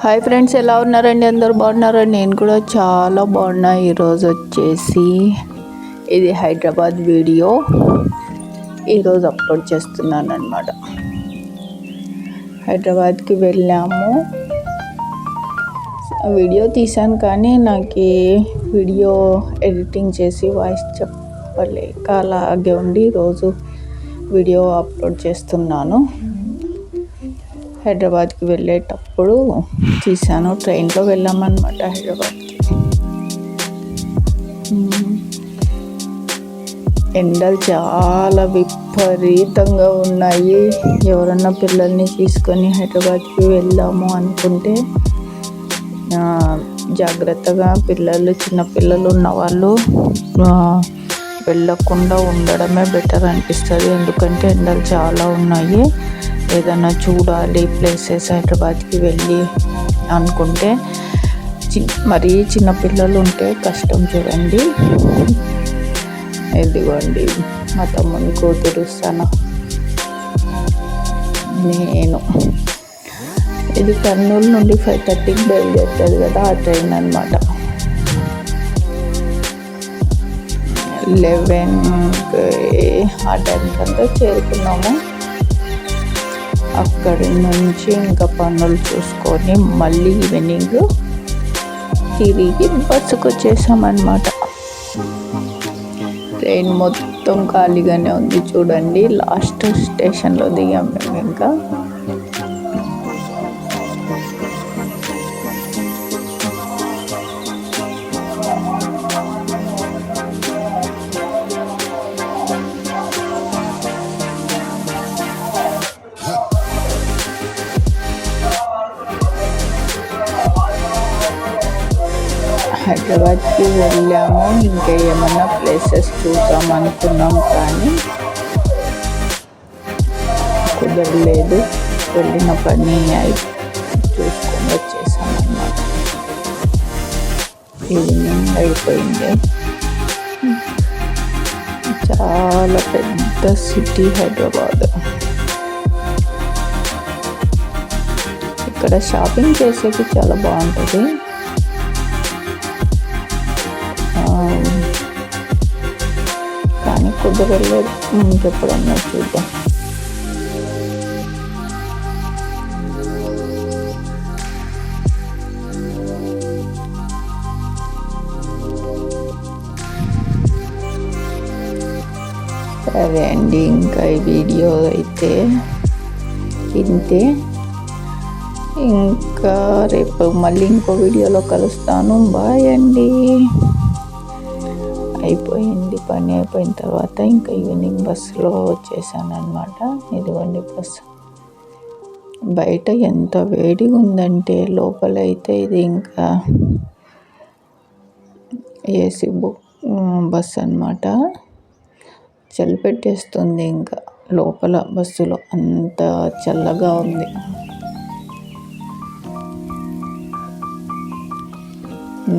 Hi friends, ఎలా ఉన్నారండి? అందరూ బాగున్నారా? నేను కూడా చాలా బాగున్నా. ఈరోజు వచ్చేసి ఇది హైదరాబాద్ వీడియో ఈరోజు అప్లోడ్ చేస్తున్నాను అన్నమాట. హైదరాబాద్కి వెళ్ళాము, వీడియో తీసాను కానీ నాకు వీడియో ఎడిటింగ్ చేసి వాయిస్ చెప్పలేక అలాగే ఉండి ఈరోజు వీడియో అప్లోడ్ చేస్తున్నాను. హైదరాబాద్కి వెళ్ళేటప్పుడు తీసాను, ట్రైన్లో వెళ్ళామన్నమాట హైదరాబాద్కి. ఎండలు చాలా విపరీతంగా ఉన్నాయి. ఎవరన్నా పిల్లల్ని తీసుకొని హైదరాబాద్కి వెళ్దాము అనుకుంటే జాగ్రత్తగా చిన్నపిల్లలు ఉన్నవాళ్ళు వెళ్ళకుండా ఉండడమే బెటర్ అనిపిస్తుంది. ఎందుకంటే ఎండలు చాలా ఉన్నాయి. ఏదైనా చూడాలి ప్లేసెస్ హైదరాబాద్కి వెళ్ళి అనుకుంటే మరీ చిన్నపిల్లలు ఉంటే కష్టం. చూడండి, ఇదిగోండి మా తమ్ముని కూతురు సన. నేను ఇది కర్నూలు నుండి 5:30కి బయలుదేరుతుంది కదా, ఆ ట్రైన్ అన్నమాట. 11 ఆ టైంకంతా చేరుకున్నాము. అక్కడి నుంచి ఇంకా పనులు చూసుకొని మళ్ళీ ఈవినింగ్ తిరిగి బస్సుకు వచ్చేసామన్నమాట. ట్రైన్ మొత్తం ఖాళీగానే ఉంది. చూడండి, లాస్ట్ స్టేషన్లో దిగాం మేము. ఇంకా హైదరాబాద్కి వెళ్ళాము. ఇంకా ఏమన్నా ప్లేసెస్ చూద్దాం అనుకున్నాం కానీ కుదరలేదు. వెళ్ళిన పని చూసుకొని వచ్చేసామన్నమాట. ఈవినింగ్ అయిపోయింది. చాలా పెద్ద సిటీ హైదరాబాద్. ఇక్కడ షాపింగ్ చేసేకి చాలా బాగుంటుంది. కానీ కుదరలేదు. ఇంకెప్పుడన్నా చూద్దాం. సరే అండి, ఇంకా ఈ వీడియో అయితే ఇంతే. ఇంకా రేపు మళ్ళీ ఇంకో వీడియోలో కలుస్తాను. బాయ్ అండి. అయిపోయింది, పని అయిపోయిన తర్వాత ఇంకా ఈవినింగ్ బస్సులో వచ్చేసాను అన్నమాట. ఇదిగోండి బస్సు. బయట ఎంత వేడిగా ఉందంటే లోపలైతే ఇది ఇంకా ఏసీ బస్ అన్నమాట. చలి పెట్టేస్తుంది. ఇంకా లోపల బస్సులో అంత చల్లగా ఉంది.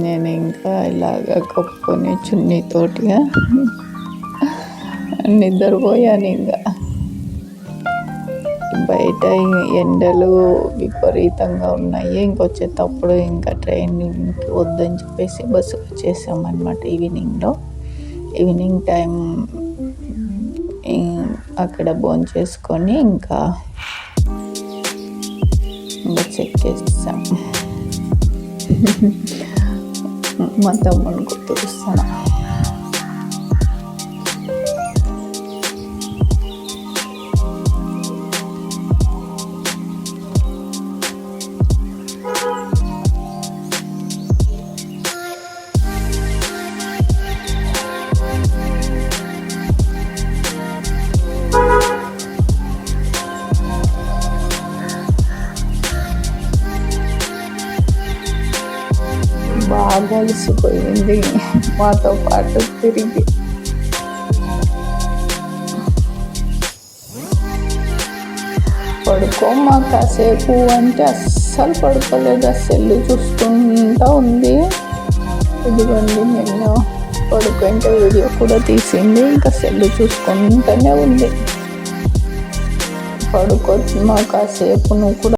నేను ఇంకా ఇలాగ కప్పుకొని చున్నీతోటిగా నిద్రపోయాను. ఇంకా బయట ఎండలు విపరీతంగా ఉన్నాయి. ఇంకొచ్చేటప్పుడు ఇంకా ట్రైన్ వద్దని చెప్పేసి బస్సుకు వచ్చేసామన్నమాట. ఈవినింగ్ టైం అక్కడ భోంచేసుకొని ఇంకా బస్సు ఎక్కేసాం. మా తమ్ముని గుర్తుకొస్తాను. బాగా అలసిపోయింది మాతో పాటు తిరిగి. పడుకోమా కాసేపు అంటే అస్సలు పడుకోలేదు. ఆ సెల్లు చూసుకుంటూ ఉంది. ఇదిగోండి, నేను పడుకుంటే వీడియో కూడా తీసింది. ఇంకా సెల్లు చూసుకుంటూనే ఉంది. పడుకో మా కాసేపు, నువ్వు కూడా